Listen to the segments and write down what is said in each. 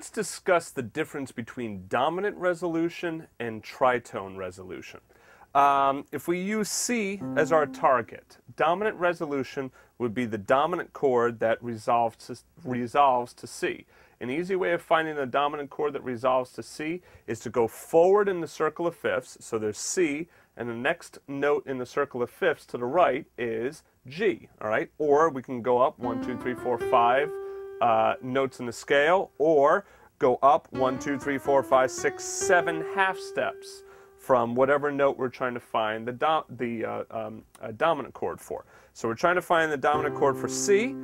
let's discuss the difference between dominant resolution and tritone resolution. If we use C as our target, dominant resolution would be the dominant chord that resolves to C. An easy way of finding the dominant chord that resolves to C is to go forward in the circle of fifths. So there's C, and the next note in the circle of fifths to the right is G. All right, or we can go up 1, 2, 3, 4, 5 notes in the scale, or go up 1, 2, 3, 4, 5, 6, 7 half steps from whatever note we're trying to find the dominant chord for. So we're trying to find the dominant chord for C.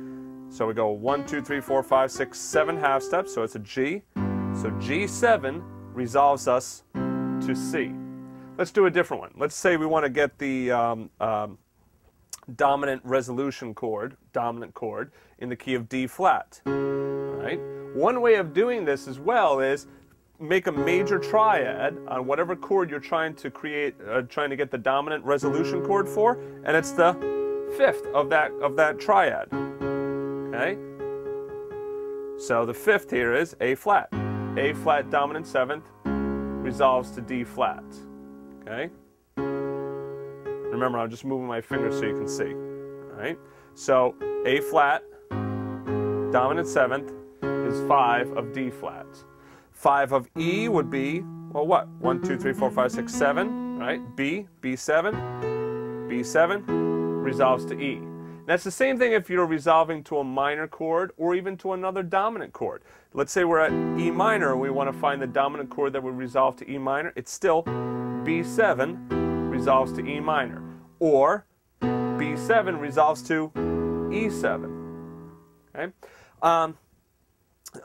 So we go 1, 2, 3, 4, 5, 6, 7 half steps, so it's a G. So G7 resolves us to C. Let's do a different one. Let's say we want to get the dominant resolution chord, dominant chord, in the key of D flat. All right? One way of doing this as well is make a major triad on whatever chord you're trying to create, trying to get the dominant resolution chord for, and it's the fifth of that triad. Okay? So the fifth here is A flat. A flat dominant seventh resolves to D flat. Okay? Remember, I'm just moving my fingers so you can see. All right? So A flat dominant seventh is 5 of D flat. 5 of E would be, well, what? 1, 2, 3, 4, 5, 6, 7, right? B, B7, B7 resolves to E. That's the same thing if you're resolving to a minor chord or even to another dominant chord. Let's say we're at E minor and we want to find the dominant chord that would resolve to E minor. It's still B7 resolves to E minor, or B7 resolves to E7. Okay?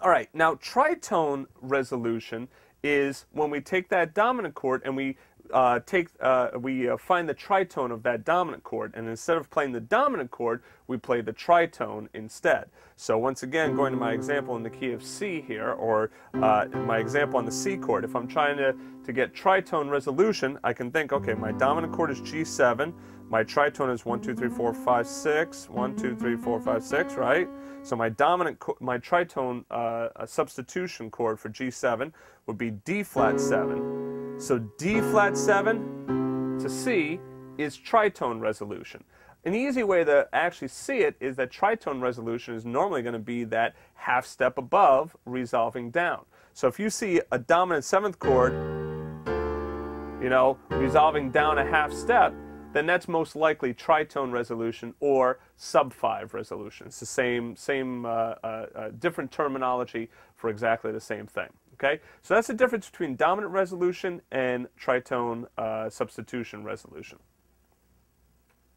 All right, now tritone resolution is when we take that dominant chord and we find the tritone of that dominant chord, and instead of playing the dominant chord, we play the tritone instead. So once again, going to my example in the key of C here, or my example on the C chord, if I'm trying to get tritone resolution, I can think, okay, my dominant chord is G7, my tritone is 1, 2, 3, 4, 5, 6, 1, 2, 3, 4, 5, 6, right? So my tritone substitution chord for G7 would be D flat 7. So D flat 7 to C is tritone resolution. An easy way to actually see it is that tritone resolution is normally going to be that half step above resolving down. So if you see a dominant seventh chord, you know, resolving down a half step, then that's most likely tritone resolution or sub 5 resolution. It's the same different terminology for exactly the same thing. Okay, so that's the difference between dominant resolution and tritone substitution resolution.